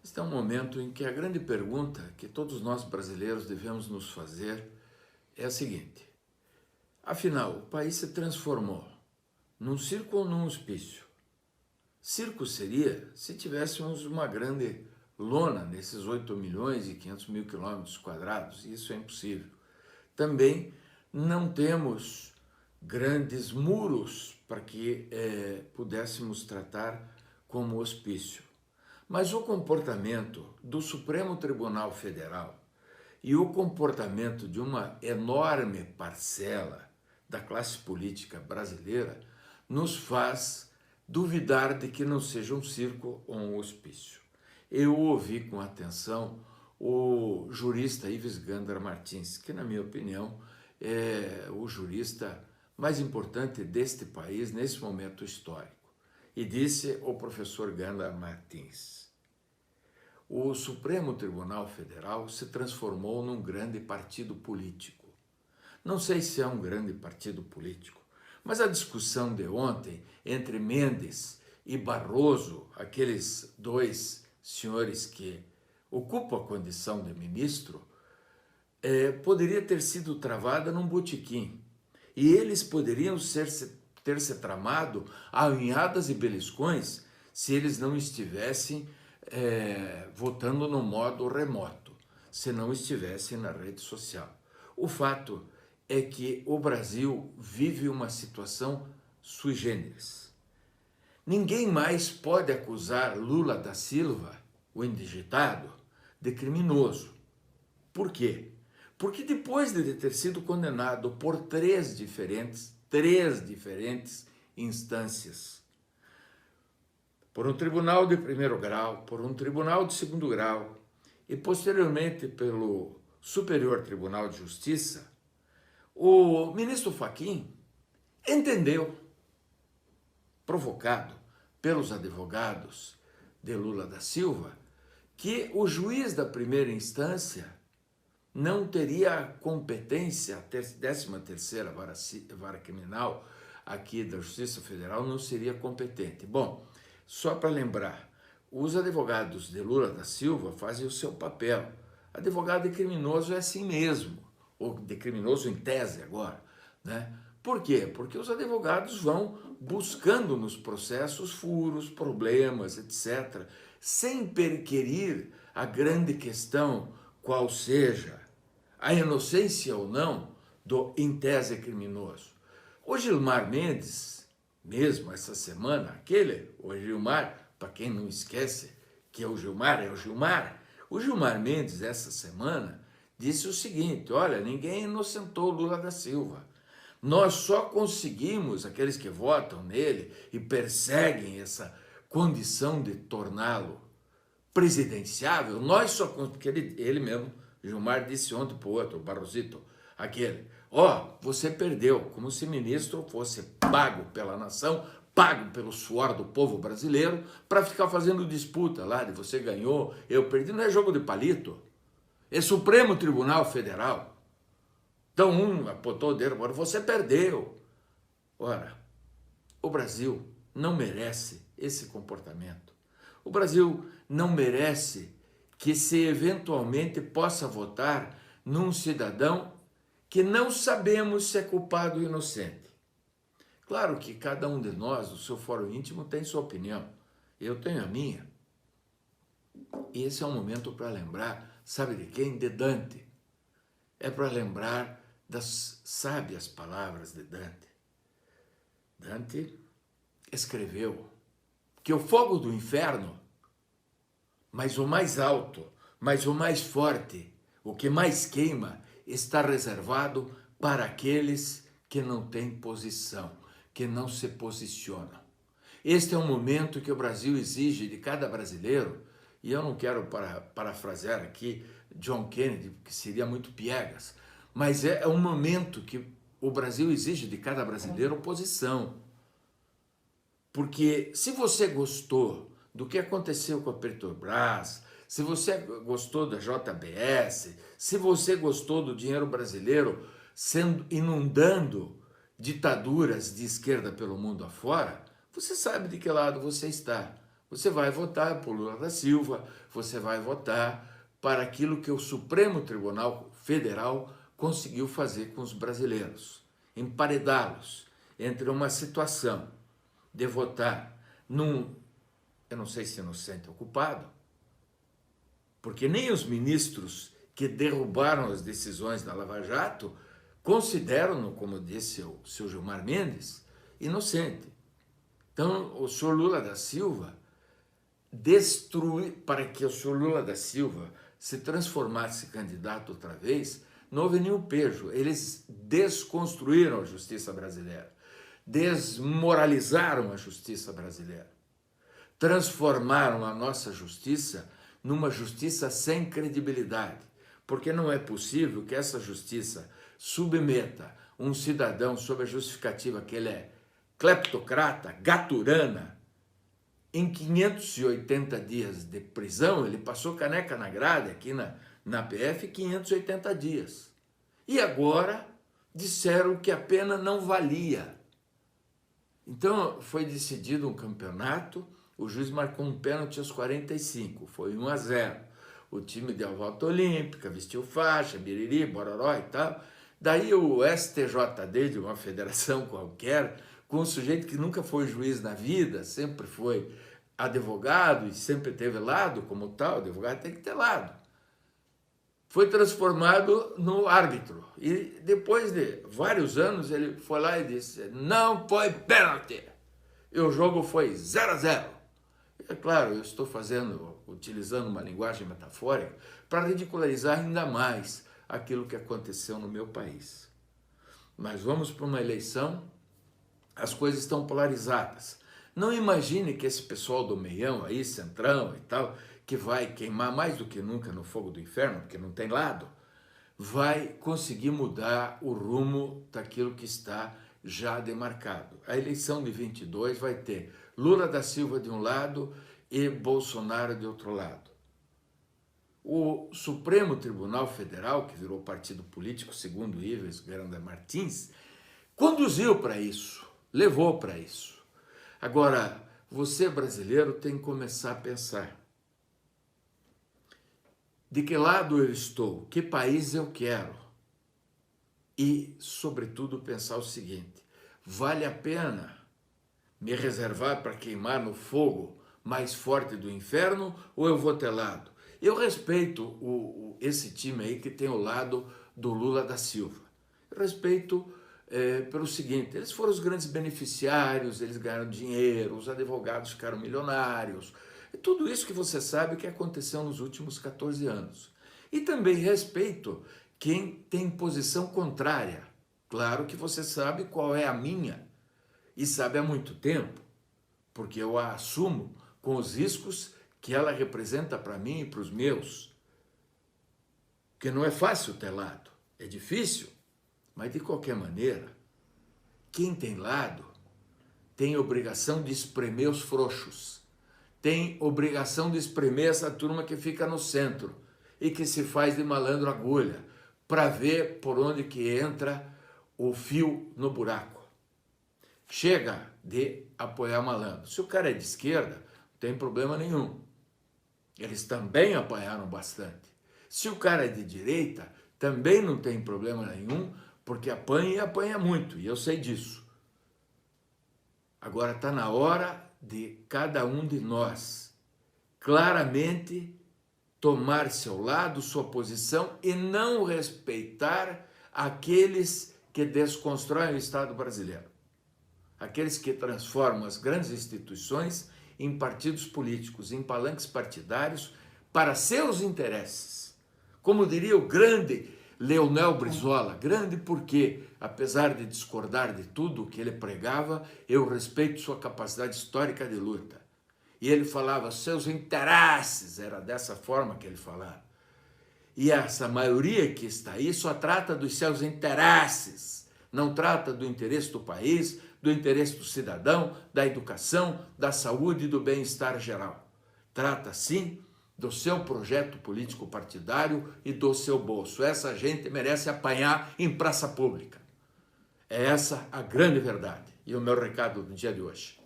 Este é um momento em que a grande pergunta que todos nós brasileiros devemos nos fazer é a seguinte: afinal, o país se transformou num circo ou num hospício? Circo seria se tivéssemos uma grande lona nesses 8 milhões e 500 mil quilômetros quadrados, e isso é impossível. Também não temos grandes muros para que pudéssemos tratar como hospício. Mas o comportamento do Supremo Tribunal Federal e o comportamento de uma enorme parcela da classe política brasileira nos faz duvidar de que não seja um circo ou um hospício. Eu ouvi com atenção o jurista Ives Gandara Martins, que, na minha opinião, é o jurista mais importante deste país nesse momento histórico. E disse o professor Gandara Martins: o Supremo Tribunal Federal se transformou num grande partido político. Não sei se é um grande partido político, mas a discussão de ontem entre Mendes e Barroso, aqueles dois senhores que ocupam a condição de ministro, poderia ter sido travada num botequim. E eles poderiam ter se tramado a unhadas e beliscões se eles não estivessem votando no modo remoto, se não estivessem na rede social. O fato é que o Brasil vive uma situação sui generis. Ninguém mais pode acusar Lula da Silva, o indigitado, de criminoso. Por quê? Porque depois de ter sido condenado por três diferentes instâncias, por um tribunal de primeiro grau, por um tribunal de segundo grau e posteriormente pelo Superior Tribunal de Justiça, o ministro Fachin entendeu, provocado pelos advogados de Lula da Silva, que o juiz da primeira instância não teria competência, a 13ª vara criminal aqui da Justiça Federal não seria competente. Bom, só para lembrar, os advogados de Lula da Silva fazem o seu papel. Advogado de criminoso é assim mesmo, ou de criminoso em tese agora, né? Por quê? Porque os advogados vão buscando nos processos furos, problemas, etc., sem perquirir a grande questão, qual seja a inocência ou não do em tese criminoso. O Gilmar Mendes, mesmo essa semana, o Gilmar, para quem não esquece que é o Gilmar, o Gilmar Mendes, essa semana, disse o seguinte: olha, ninguém inocentou Lula da Silva. Nós só conseguimos, aqueles que votam nele e perseguem essa condição de torná-lo presidenciável, nós só conseguimos, porque ele mesmo, Gilmar, disse ontem para o outro, o Barrosito, você perdeu, como se ministro fosse pago pela nação, pago pelo suor do povo brasileiro, para ficar fazendo disputa lá de você ganhou, eu perdi. Não é jogo de palito, é Supremo Tribunal Federal. Então um apontou o dedo, agora você perdeu. Ora, o Brasil não merece esse comportamento. O Brasil não merece que se eventualmente possa votar num cidadão que não sabemos se é culpado ou inocente. Claro que cada um de nós, no seu fórum íntimo, tem sua opinião. Eu tenho a minha. E esse é um momento para lembrar, sabe de quem? De Dante. É para lembrar das sábias palavras de Dante. Dante escreveu que o fogo do inferno, mas o mais alto, mas o mais forte, o que mais queima, está reservado para aqueles que não têm posição, que não se posicionam. Este é um momento que o Brasil exige de cada brasileiro, e eu não quero parafrasear aqui John Kennedy, porque seria muito piegas, mas é um momento que o Brasil exige de cada brasileiro posição. Porque se você gostou do que aconteceu com a Petrobras, se você gostou da JBS, se você gostou do dinheiro brasileiro inundando ditaduras de esquerda pelo mundo afora, você sabe de que lado você está. Você vai votar por Lula da Silva, você vai votar para aquilo que o Supremo Tribunal Federal conseguiu fazer com os brasileiros, emparedá-los entre uma situação de votar num, eu não sei se inocente ou culpado, porque nem os ministros que derrubaram as decisões da Lava Jato consideram-no, como disse o seu Gilmar Mendes, inocente. Então, o senhor Lula da Silva para que o senhor Lula da Silva se transformasse candidato outra vez, não houve nenhum pejo. Eles desconstruíram a justiça brasileira, desmoralizaram a justiça brasileira, transformaram a nossa justiça numa justiça sem credibilidade, porque não é possível que essa justiça submeta um cidadão sob a justificativa que ele é cleptocrata, gaturana. Em 580 dias de prisão, ele passou caneca na grade aqui na PF 580 dias. E agora disseram que a pena não valia. Então foi decidido um campeonato, o juiz marcou um pênalti aos 45, foi 1-0. O time deu a volta olímpica, vestiu faixa, biriri, bororó e tal. Daí o STJD de uma federação qualquer, com um sujeito que nunca foi juiz na vida, sempre foi advogado e sempre teve lado como tal, advogado tem que ter lado, foi transformado no árbitro. E depois de vários anos ele foi lá e disse, não foi pênalti, e o jogo foi 0-0. É claro, eu estou utilizando uma linguagem metafórica para ridicularizar ainda mais aquilo que aconteceu no meu país. Mas vamos para uma eleição, as coisas estão polarizadas. Não imagine que esse pessoal do meião aí, centrão e tal, que vai queimar mais do que nunca no fogo do inferno, porque não tem lado, vai conseguir mudar o rumo daquilo que está já demarcado. A eleição de 22 vai ter Lula da Silva de um lado e Bolsonaro de outro lado. O Supremo Tribunal Federal, que virou partido político, segundo Ives Granda Martins, conduziu para isso, levou para isso. Agora, você brasileiro tem que começar a pensar. De que lado eu estou? Que país eu quero? E, sobretudo, pensar o seguinte, vale a pena me reservar para queimar no fogo mais forte do inferno ou eu vou ter lado? Eu respeito esse time aí que tem o lado do Lula da Silva. Eu respeito pelo seguinte, eles foram os grandes beneficiários, eles ganharam dinheiro, os advogados ficaram milionários, e tudo isso que você sabe que aconteceu nos últimos 14 anos. E também respeito quem tem posição contrária. Claro que você sabe qual é a minha, e sabe há muito tempo, porque eu a assumo com os riscos que ela representa para mim e para os meus. Porque não é fácil ter lado, é difícil, mas de qualquer maneira, quem tem lado tem obrigação de espremer os frouxos, tem obrigação de espremer essa turma que fica no centro e que se faz de malandro agulha para ver por onde que entra o fio no buraco. Chega de apoiar malandro. Se o cara é de esquerda, não tem problema nenhum. Eles também apanharam bastante. Se o cara é de direita, também não tem problema nenhum, porque apanha e apanha muito, e eu sei disso. Agora está na hora de cada um de nós claramente tomar seu lado, sua posição e não respeitar aqueles que desconstroem o Estado brasileiro. Aqueles que transformam as grandes instituições em partidos políticos, em palanques partidários para seus interesses. Como diria o grande Leonel Brizola, grande porque, apesar de discordar de tudo o que ele pregava, eu respeito sua capacidade histórica de luta. E ele falava, seus interesses, era dessa forma que ele falava. E essa maioria que está aí só trata dos seus interesses, não trata do interesse do país, do interesse do cidadão, da educação, da saúde e do bem-estar geral. Trata, sim, do seu projeto político partidário e do seu bolso. Essa gente merece apanhar em praça pública. É essa a grande verdade e o meu recado do dia de hoje.